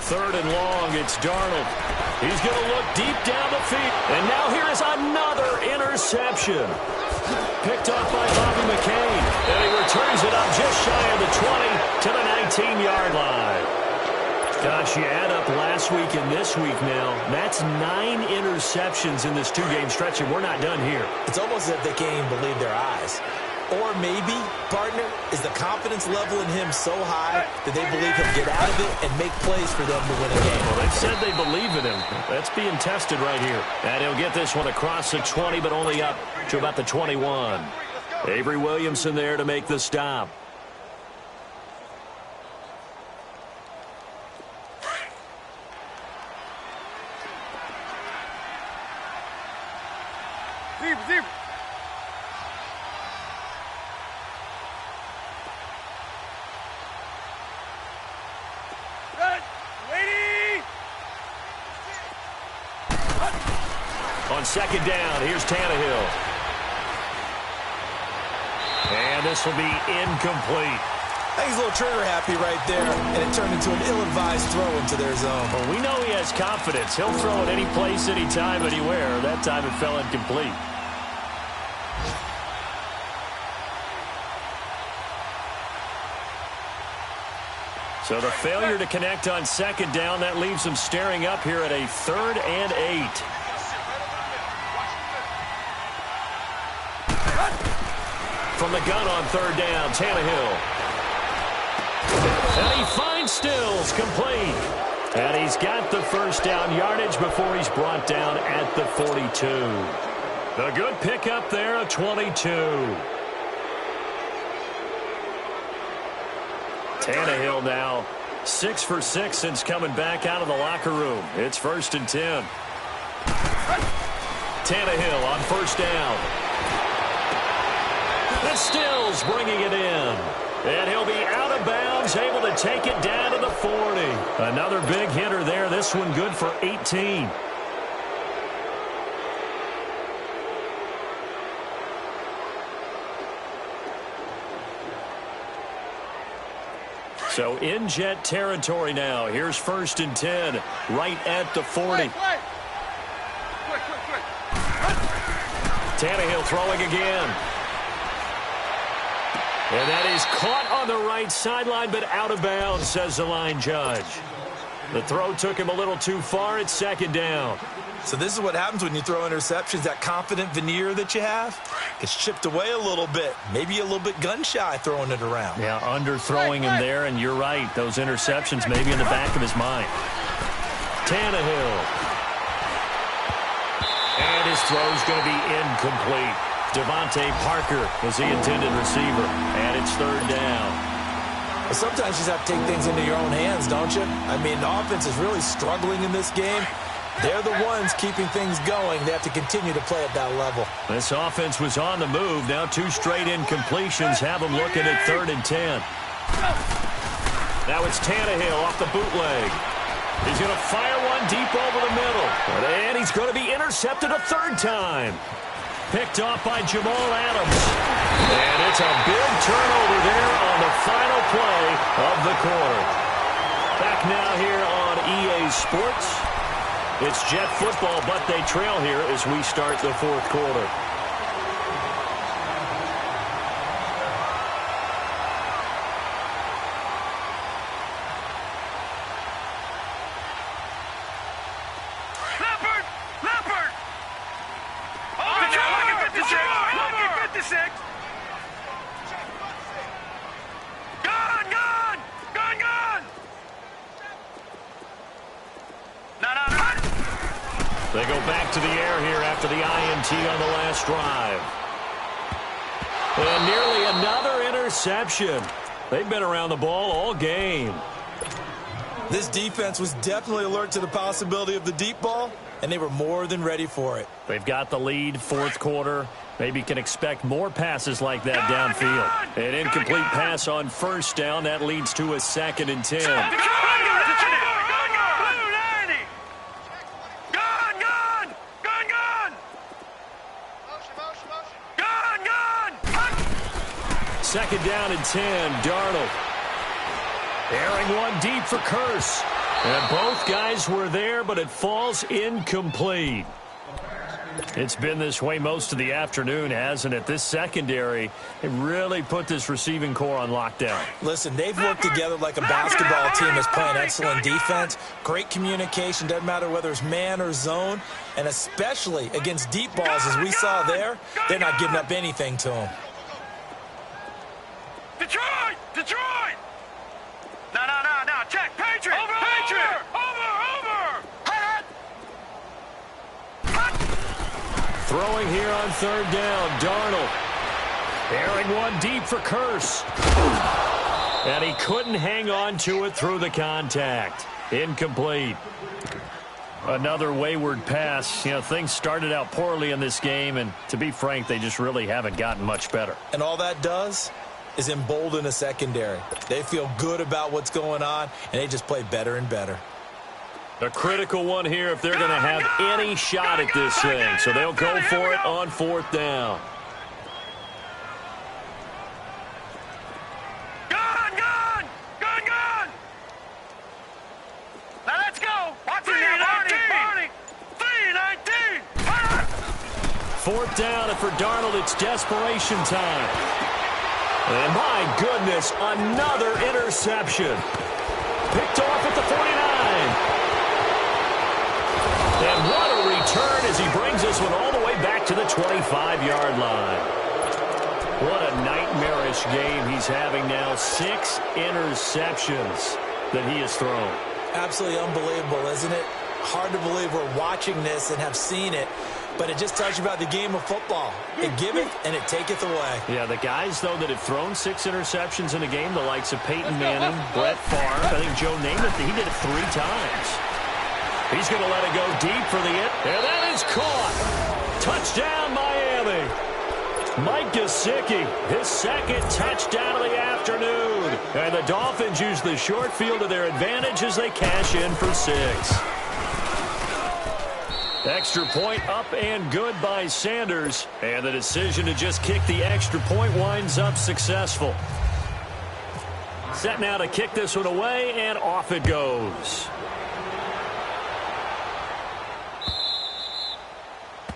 Speaker 2: Third and long, it's Darnold. He's going to look deep down the field. And now here is another interception. Picked off by Bobby McCain. And he returns it up just shy of the 20 to the 19-yard line. Gosh, you add up last week and this week now. That's 9 interceptions in this 2-game stretch, and we're not done here.
Speaker 4: It's almost as if they can't even believe their eyes. Or maybe, partner, is the confidence level in him so high that they believe he'll get out of it and make plays for them to win a game.
Speaker 2: Well, they've said they believe in him. That's being tested right here. And he'll get this one across the 20, but only up to about the 21. Avery Williamson there to make the stop.
Speaker 3: Zebra.
Speaker 2: On second down, here's Tannehill. And this will be incomplete.
Speaker 4: I think he's a little trigger happy right there, and it turned into an ill-advised throw into their zone.
Speaker 2: Well, we know he has confidence. He'll throw it any place, anytime, anywhere. That time it fell incomplete. So the failure to connect on second down, that leaves them staring up here at a 3rd and 8. From the gun on third down, Tannehill. And he finds Stills, complete. And he's got the first down yardage before he's brought down at the 42. A good pickup there, a 22. Tannehill now 6 for 6 since coming back out of the locker room. It's 1st and 10. Tannehill on first down. And Stills bringing it in. And he'll be out of bounds, able to take it down to the 40. Another big hitter there. This one good for 18. So in Jet territory now. Here's 1st and 10, right at the 40.
Speaker 3: Quick.
Speaker 2: Tannehill throwing again. And that is caught on the right sideline, but out of bounds, says the line judge. The throw took him a little too far. It's second down.
Speaker 4: So this is what happens when you throw interceptions. That confident veneer that you have, it's chipped away a little bit. Maybe a little bit gun-shy throwing it around.
Speaker 2: Yeah, underthrowing him there, and you're right. Those interceptions maybe in the back of his mind. Tannehill. And his throw's going to be incomplete. Devontae Parker is the intended receiver, and it's third down.
Speaker 4: Well, sometimes you just have to take things into your own hands, don't you? I mean, the offense is really struggling in this game. They're the ones keeping things going. They have to continue to play at that level.
Speaker 2: This offense was on the move. Now 2 straight incompletions have them looking at 3rd and 10. Now it's Tannehill off the bootleg. He's going to fire one deep over the middle. And he's going to be intercepted a 3rd time. Picked off by Jamal Adams. And it's a big turnover there on the final play of the quarter. Back now here on EA Sports. It's Jet football, but they trail here as we start the 4th quarter.
Speaker 3: Leopard! Oh, lucky 56! Lucky 56! Gone! No.
Speaker 2: They go back to the air here after the INT on the last drive. And nearly another interception. They've been around the ball all game.
Speaker 4: This defense was definitely alert to the possibility of the deep ball, and they were more than ready for it.
Speaker 2: They've got the lead, 4th quarter. Maybe can expect more passes like that downfield. An incomplete pass on 1st down. That leads to a 2nd and 10. Second down and 10, Darnold. Airing one deep for Curse. And both guys were there, but it falls incomplete. It's been this way most of the afternoon, hasn't it? This secondary, it really put this receiving core on lockdown.
Speaker 4: Listen, they've worked together like a basketball team that's playing excellent defense. Great communication, doesn't matter whether it's man or zone. And especially against deep balls, as we saw there, they're not giving up anything to them.
Speaker 3: Detroit! No. Check. Patriot! Patriot! Over!
Speaker 2: Throwing here on 3rd down, Darnold. Airing one deep for Curse. And he couldn't hang on to it through the contact. Incomplete. Another wayward pass. You know, things started out poorly in this game, and to be frank, they just really haven't gotten much better.
Speaker 4: And all that does is embolden a secondary. They feel good about what's going on, and they just play better and better.
Speaker 2: A critical one here if they're going to have any shot at this thing. So they'll go for it on 4th down.
Speaker 3: Gone! Now let's go! Watch it now, Barney! 3-19!
Speaker 2: 4th down, and for Darnold, it's desperation time. And my goodness, another interception. Picked off at the 49. And what a return as he brings this one all the way back to the 25-yard line. What a nightmarish game he's having now. 6 interceptions that he has thrown.
Speaker 4: Absolutely unbelievable, isn't it? Hard to believe we're watching this and have seen it. But it just tells you about the game of football. It giveth and it taketh away.
Speaker 2: Yeah, the guys, though, that have thrown 6 interceptions in a game, the likes of Peyton Manning, Brett Favre, I think Joe Namath, he did it 3 times. He's going to let it go deep for the end. And that is caught. Touchdown, Miami. Mike Gesicki, his 2nd touchdown of the afternoon. And the Dolphins use the short field to their advantage as they cash in for 6. Extra point up and good by Sanders. And the decision to just kick the extra point winds up successful. Set now to kick this one away, and off it goes.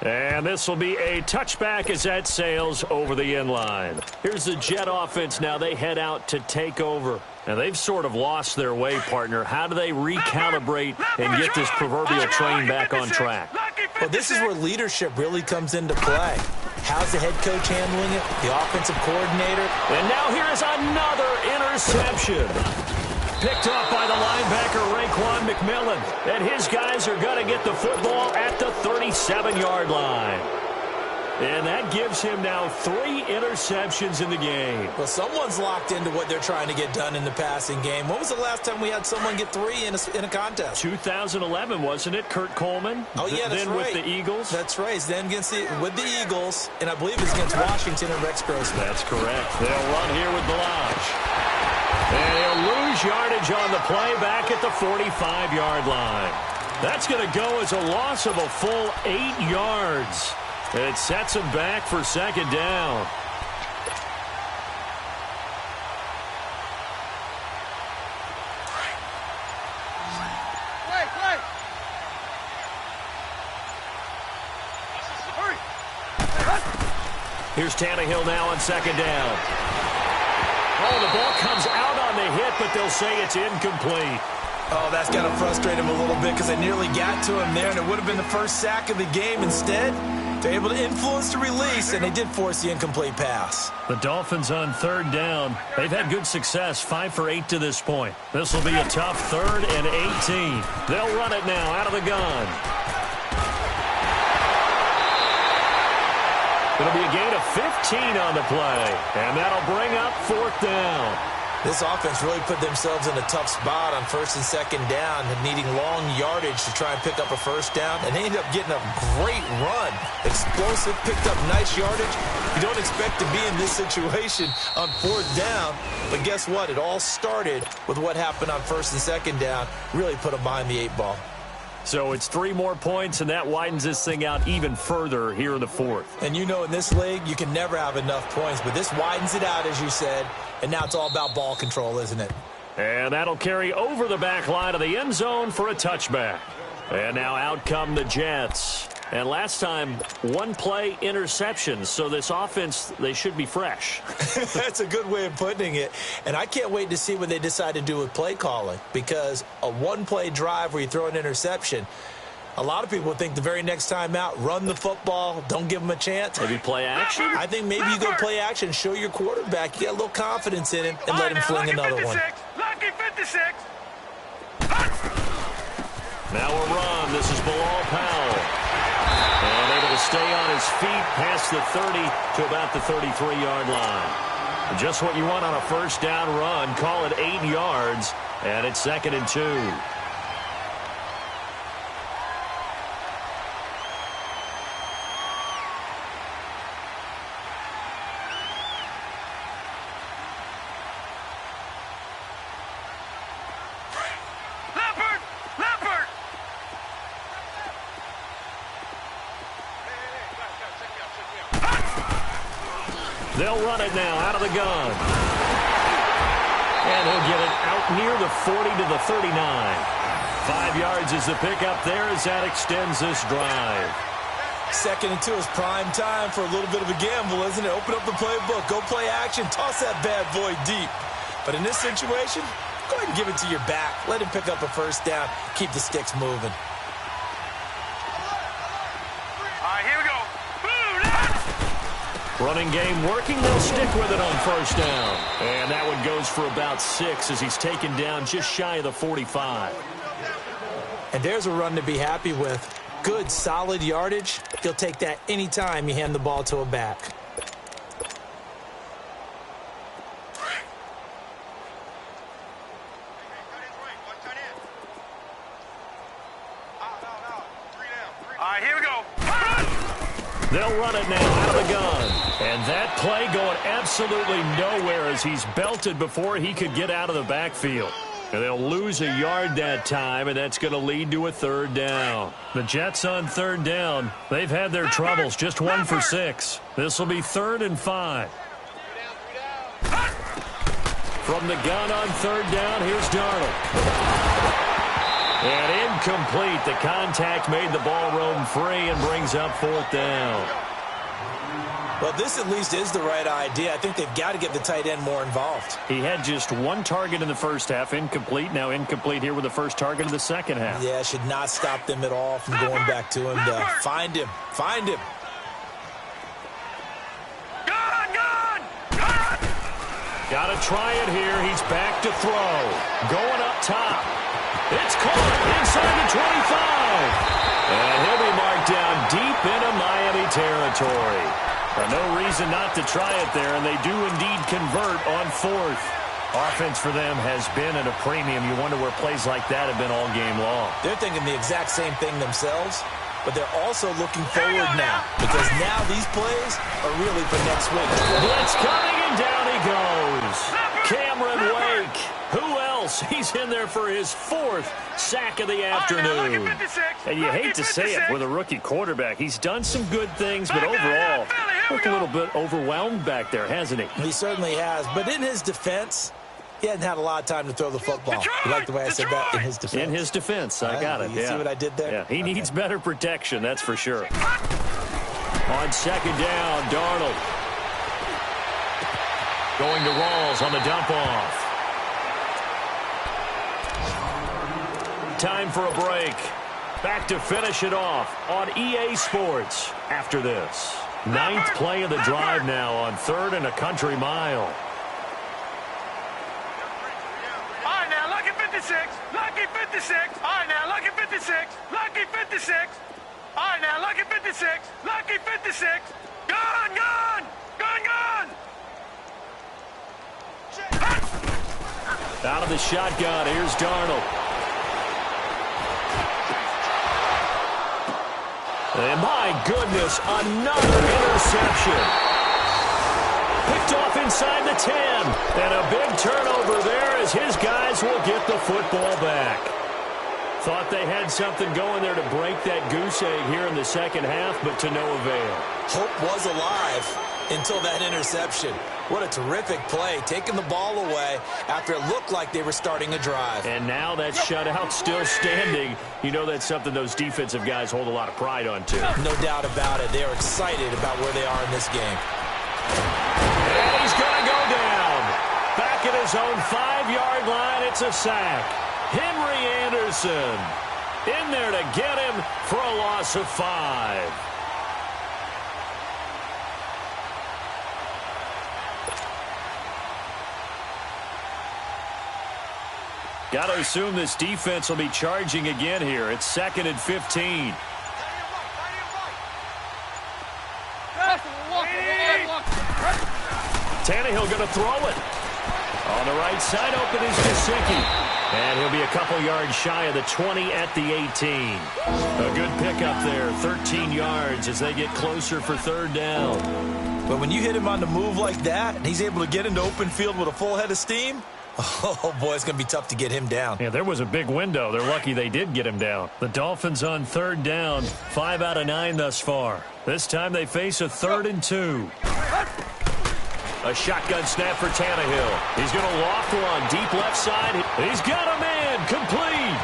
Speaker 2: And this will be a touchback as that sails over the end line. Here's the Jet offense now. They head out to take over. And they've sort of lost their way, partner. How do they recalibrate and get this proverbial train back on track?
Speaker 4: Well, this is where leadership really comes into play. How's the head coach handling it? The offensive coordinator?
Speaker 2: And now here is another interception. Picked off by the linebacker, Raekwon McMillan. And his guys are going to get the football at the 37-yard line. And that gives him now 3 interceptions in the game.
Speaker 4: Well, someone's locked into what they're trying to get done in the passing game. When was the last time we had someone get 3 in a contest?
Speaker 2: 2011, wasn't it? Kurt Coleman?
Speaker 4: Oh, yeah, that's
Speaker 2: then
Speaker 4: right.
Speaker 2: With the Eagles?
Speaker 4: That's right. Then with the Eagles, and I believe it's against Washington and Rex Grossman.
Speaker 2: That's correct. They'll run here with Balazs. And he'll lose yardage on the play back at the 45-yard line. That's going to go as a loss of a full 8 yards. It sets him back for second down. Here's Tannehill now on second down. Oh, the ball comes out on the hit, but they'll say it's incomplete.
Speaker 4: Oh, that's got to frustrate him a little bit because they nearly got to him there, and it would have been the first sack of the game. Instead, they're able to influence the release, and they did force the incomplete pass.
Speaker 2: The Dolphins on third down. They've had good success, 5 for 8 to this point. This will be a tough 3rd and 18. They'll run it now out of the gun. It'll be a gain of 15 on the play, and that'll bring up 4th down.
Speaker 4: This offense really put themselves in a tough spot on 1st and 2nd down, needing long yardage to try and pick up a first down, and they ended up getting a great run. Explosive, picked up nice yardage. You don't expect to be in this situation on 4th down, but guess what? It all started with what happened on 1st and 2nd down. Really put them behind the 8 ball.
Speaker 2: So it's 3 more points, and that widens this thing out even further here in the 4th.
Speaker 4: And you know in this league, you can never have enough points, but this widens it out, as you said, and now it's all about ball control, isn't it?
Speaker 2: And that'll carry over the back line of the end zone for a touchback. And now out come the Jets. And last time, 1-play interceptions, so this offense, they should be fresh.
Speaker 4: That's a good way of putting it. And I can't wait to see what they decide to do with play calling, because a 1-play drive where you throw an interception, a lot of people think the very next time out, run the football, don't give them a chance.
Speaker 2: Maybe play action?
Speaker 4: I think maybe you go play action, show your quarterback, you got a little confidence in him, and let him fling another one.
Speaker 3: Lucky 56.
Speaker 2: Now a run. This is Bilal Powell. And able to stay on his feet past the 30 to about the 33-yard line. Just what you want on a first down run. Call it 8 yards, and it's 2nd and 2. They'll run it now out of the gun. And he'll get it out near the 40 to the 39. 5 yards is the pickup there as that extends this drive.
Speaker 4: 2nd and 2 is prime time for a little bit of a gamble, isn't it? Open up the playbook, go play action, toss that bad boy deep. But in this situation, go ahead and give it to your back. Let him pick up a first down, keep the sticks moving.
Speaker 3: All right, here we go.
Speaker 2: Running game working. They'll stick with it on first down. And that one goes for about 6 as he's taken down just shy of the 45.
Speaker 4: And there's a run to be happy with. Good, solid yardage. He'll take that anytime you hand the ball to a back.
Speaker 3: All right, here we go.
Speaker 2: They'll run it now out of the gun. And that play going absolutely nowhere as he's belted before he could get out of the backfield. And they'll lose a yard that time, and that's going to lead to a 3rd down. The Jets on 3rd down. They've had their troubles, just 1 for 6. This will be 3rd and 5. From the gun on 3rd down, here's Darnold. And incomplete. The contact made the ball roam free and brings up 4th down.
Speaker 4: Well, this at least is the right idea. I think they've got to get the tight end more involved.
Speaker 2: He had just 1 target in the first half, incomplete. Now incomplete here with the first target of the second half.
Speaker 4: Yeah, should not stop them at all from going back to him to find him. Find him.
Speaker 2: Got to try it here. He's back to throw. Going up top. It's caught inside the 25. And he'll be marked down deep into Miami territory. No reason not to try it there, and they do indeed convert on fourth. Offense for them has been at a premium. You wonder where plays like that have been all game long.
Speaker 4: They're thinking the exact same thing themselves, but they're also looking forward now, because now these plays are really for next week.
Speaker 2: Blitz coming, and down he goes. Cameron Wake. Who else? He's in there for his fourth sack of the afternoon. And you hate to say it with a rookie quarterback. He's done some good things, but overall, looked a little bit overwhelmed back there, hasn't he?
Speaker 4: He certainly has. But in his defense, he hadn't had a lot of time to throw the football. You like the way I said that? In his defense.
Speaker 2: In his defense. I got it.
Speaker 4: You see what I did there?
Speaker 2: Yeah, he needs better protection, that's for sure. On second down, Darnold. Going to Rawls on the dump-off. Time for a break. Back to finish it off on EA Sports after this. Ninth play of the drive now on third and a country mile.
Speaker 3: All right, now, lucky 56. Lucky 56. All right, now, lucky 56. Lucky 56. All right, now, lucky 56. Lucky 56. Gun, gun. Gun, gun.
Speaker 2: Out of the shotgun, here's Darnold. And my goodness, another interception. Picked off inside the 10. And a big turnover there as his guys will get the football back. Thought they had something going there to break that goose egg here in the second half, but to no avail.
Speaker 4: Hope was alive until that interception. What a terrific play, taking the ball away after it looked like they were starting a drive.
Speaker 2: And now that shutout still standing. You know that's something those defensive guys hold a lot of pride on, too.
Speaker 4: No doubt about it. They are excited about where they are in this game.
Speaker 2: And he's going to go down. Back at his own 5-yard line, it's a sack. Henry Anderson in there to get him for a loss of 5. Got to assume this defense will be charging again here. It's 2nd and 15. Tannehill going to throw it. On the right side, open is Gesicki. And he'll be a couple yards shy of the 20 at the 18. A good pickup there, 13 yards as they get closer for third down.
Speaker 4: But when you hit him on the move like that, and he's able to get into open field with a full head of steam, oh, boy, it's going to be tough to get him down.
Speaker 2: Yeah, there was a big window. They're lucky they did get him down. The Dolphins on third down, 5 out of 9 thus far. This time they face a 3rd and 2. A shotgun snap for Tannehill. He's going to loft one deep left side. He's got a man complete.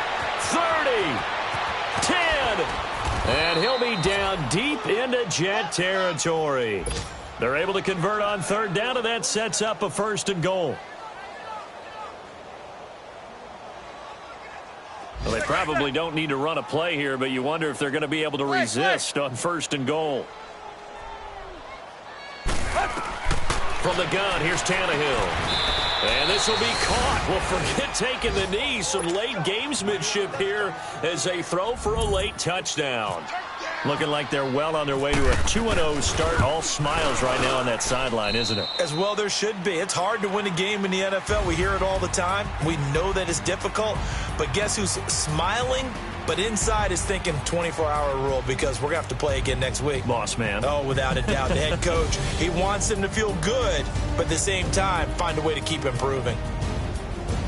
Speaker 2: 30, 10, and he'll be down deep into Jet territory. They're able to convert on third down, and that sets up a 1st and goal. Well, they probably don't need to run a play here, but you wonder if they're going to be able to resist on 1st and goal. From the gun, here's Tannehill. And this will be caught. Well, forget taking the knee. Some late gamesmanship here as they throw for a late touchdown. Looking like they're well on their way to a 2-0 start. All smiles right now on that sideline, isn't it?
Speaker 4: As well there should be. It's hard to win a game in the NFL. We hear it all the time. We know that it's difficult. But guess who's smiling? But inside is thinking 24-hour rule because we're going to have to play again next week.
Speaker 2: Boss man.
Speaker 4: Oh, without a doubt. The head coach, he wants them to feel good, but at the same time, find a way to keep improving.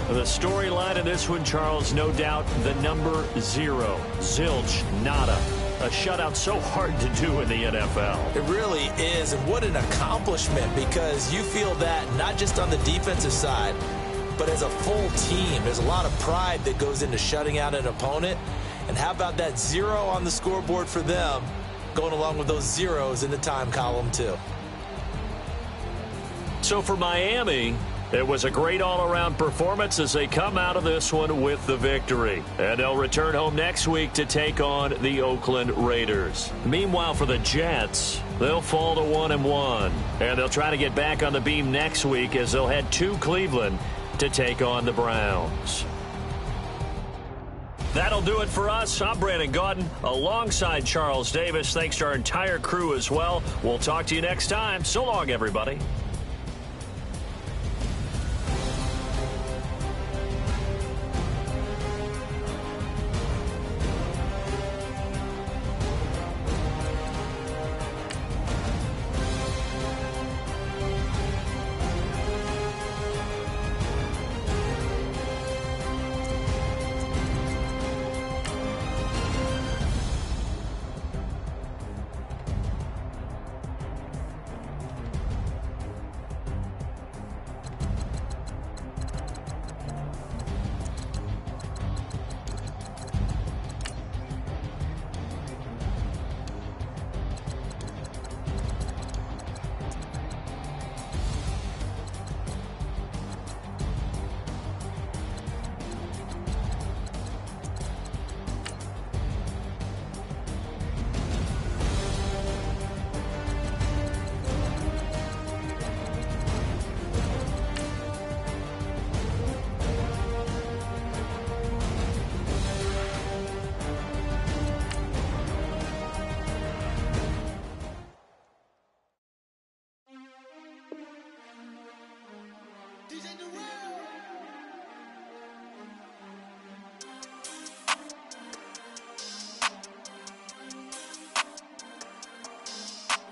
Speaker 2: The storyline in this one, Charles, no doubt the number 0. Zilch, nada. A shutout so hard to do in the NFL.
Speaker 4: It really is, and what an accomplishment because you feel that not just on the defensive side, but as a full team. There's a lot of pride that goes into shutting out an opponent. And how about that 0 on the scoreboard for them, going along with those zeros in the time column, too.
Speaker 2: So for Miami, it was a great all-around performance as they come out of this one with the victory. And they'll return home next week to take on the Oakland Raiders. Meanwhile, for the Jets, they'll fall to 1-1. And they'll try to get back on the beam next week as they'll head to Cleveland to take on the Browns. That'll do it for us. I'm Brandon Gaudin alongside Charles Davis. Thanks to our entire crew as well. We'll talk to you next time. So long, everybody.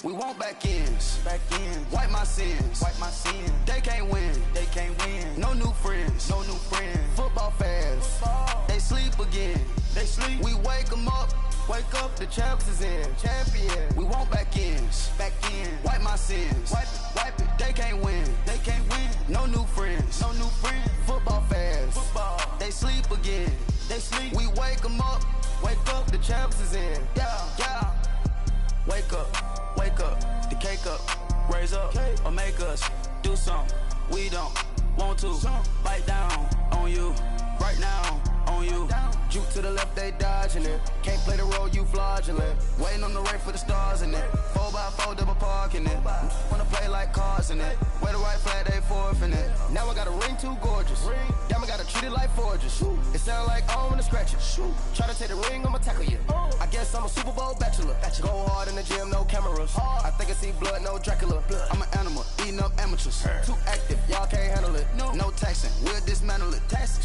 Speaker 5: We want back ends, wipe my sins, They can't win, No new friends, Football fans, they sleep again, We wake them up, the champs is in, champion. We want back ends, wipe my sins, wipe it. They can't win, No new friends, Football fans, they sleep again, We wake them up, the champs is in, yeah. Wake up, the cake up, raise up, or make us do something we don't want to. Bite down on you, right now on you. Juke to the left, they dodging it. Can't play the role, you fraudulent. Waiting on the rain for the stars in it. 4x4 double parking it. Wanna play like cars in it. Wear the right flag, they forfeiting it. Now I got a ring too gorgeous. Damn, I gotta treat it like forges. It sound like I wanna scratch it. Try to take the ring, I'ma tackle you. I guess I'm a Super Bowl bachelor. Go hard in the gym, no cameras. I think I see blood, no Dracula. I'm an animal, eating up amateurs. Too active, y'all can't handle it. No taxing, we'll dismantle it.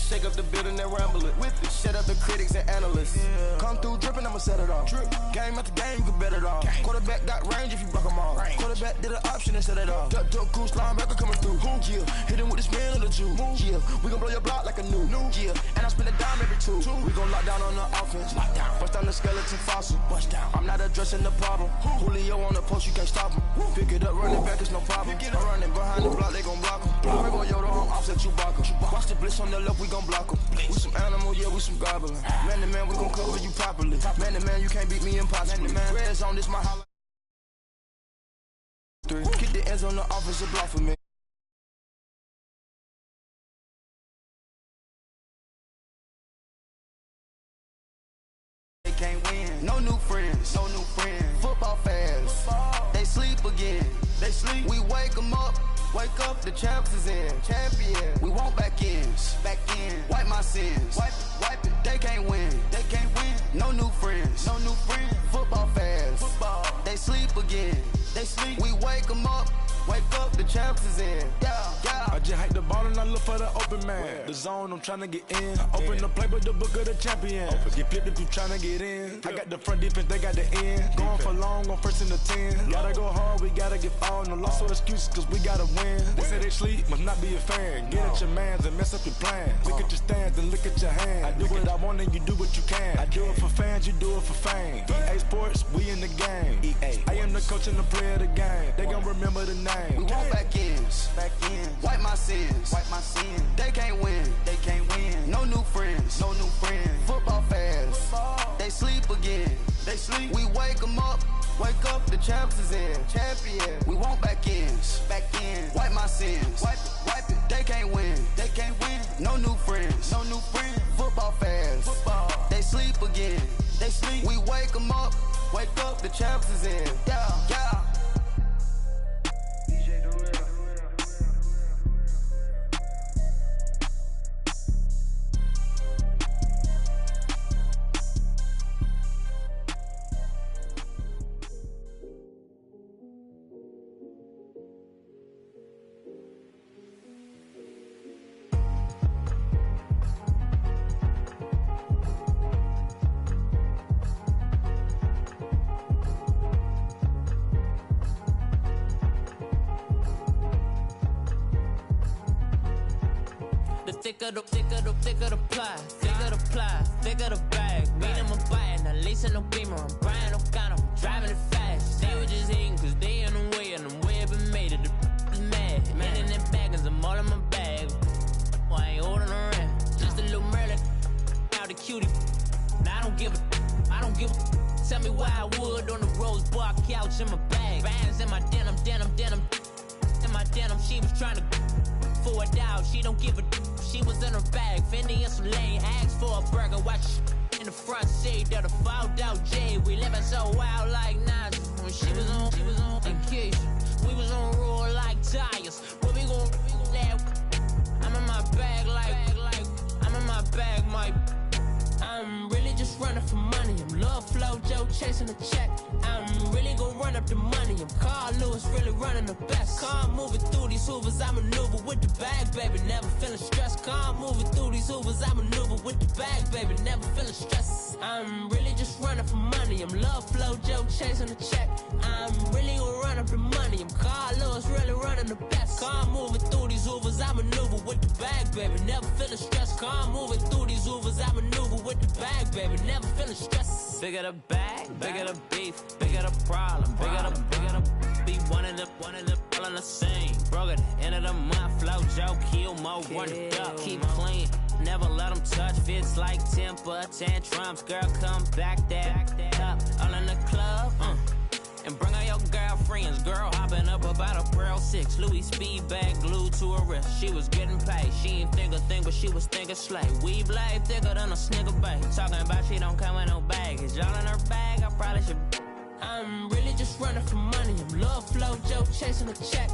Speaker 5: Shake up the building and ramble it. With it, shut up the critics and analysts. Come through dripping, I'ma set it off. Game after game, you can bet it off. Quarterback got range if you block them off. Quarterback did an option and set it off. Duck goose, linebacker coming through. Yeah, hit him with the spin of the Jew. Yeah, we gon' blow your block like a new. Yeah, and I spend a dime every two. We gon' lock down on the offense. Bust down the skeleton fossil. I'm not addressing the problem. Julio on the post, you can't stop him. Pick it up, running back, it's no problem. I'm running behind the block, they gon' block him. Rego Yoda on offset, Chewbacca. Watch the blitz on the left, we gon' block him. We some animal, yeah, we some goblin. Man to man, we gon' cover you properly. Man to man, you can't beat me impossibly. Red zone, this my highlight. Get the ends on the offensive block for me. They can't win. No new friends. Football fans, they sleep again. We wake them up, the champs is in, champion. We want back ends, wipe my sins, wipe it. They can't win, No new friends, Football fans, they sleep again. We wake them up, the champs is in, yeah.
Speaker 6: I just hike the ball and I look for the open man. The zone, I'm trying to get in. Open the play, but the book of the champion. Get flipped if you trying to get in. I got the front defense, they got the end. Going for long, on first and the 10. Gotta go hard, we gotta get all. No loss or excuses, cause we gotta win. They say they sleep, must not be a fan. Get at your mans and mess up your plans. Look at your stands and look at your hands. I do what I want and you do what you can. I do it for fans, you do it for fame. EA Sports, we in the game. I am the coach and the player of the game. They gon' remember the name.
Speaker 5: We want back ends, wipe my sins, They can't win, No new friends, Football fans, they sleep again. We wake them up, the champs is in, champion. We want back ends, wipe my sins, wipe it. They can't win, No new friends, Football fans, they sleep again. We wake them up, the champs is in, yeah.
Speaker 7: thicker the ply, thicker the ply, thicker the bag. Meet him a bite, at least in no beamer. I'm Brian O'Connor, driving it fast. They were just hating cause they in the way, and the way I've been made it. The mad, man in them baggins, I'm all in my bag. Well, I ain't holding around, just a little Merlin. Now the cutie, now I don't give a. Tell me why I would on the rose bar couch in my bag. Bands in my denim. In my denim, she was trying to for it out. She don't give a. She was in her bag. Fendi and some lane. Asked for a burger. Watch in the front seat of the fouled out J. We living so wild like Nas. When she was on vacation. We was on roll like tires. Where we gon' that? I'm in my bag like I'm in my bag, Mike. I'm really just running for money. I'm Love Flow Joe chasing the check. I'm really gonna run up the money. I'm Carl Lewis, really running the best. Car moving through these Hoovers, I maneuver with the bag, baby. Never feeling stressed. Car moving through these Hoovers, I maneuver with the bag, baby. Never feeling stressed. I'm really just running for money. I'm Love Flow Joe chasing the check. I'm really gonna run up the money. I'm Carl Lewis, really running the best. Car moving through these Hoovers, I maneuver with the bag, baby. Never feeling stressed. Car moving through these Hoovers, I maneuver with the bag, baby. Never feeling stressed. Bigger the bag, bigger the beef, bigger the problem, bigger the be one in the all in the same. Broke at the end of the month, Flow Joe, kill more, run it up, keep clean. Never let them touch, fits like temper tantrums. Girl, come back that up, all in the club, and bring out your girlfriends. Girl hopping up about a Pearl 6 Louis speed bag glued to her wrist. She was getting paid. She ain't think a thing, but she was thinking slay. Weave blade thicker than a snigger bag. Talking about she don't come with no baggage. All in her bag, I probably should. I'm really just running for money. I'm Love Flow Joe chasing a check.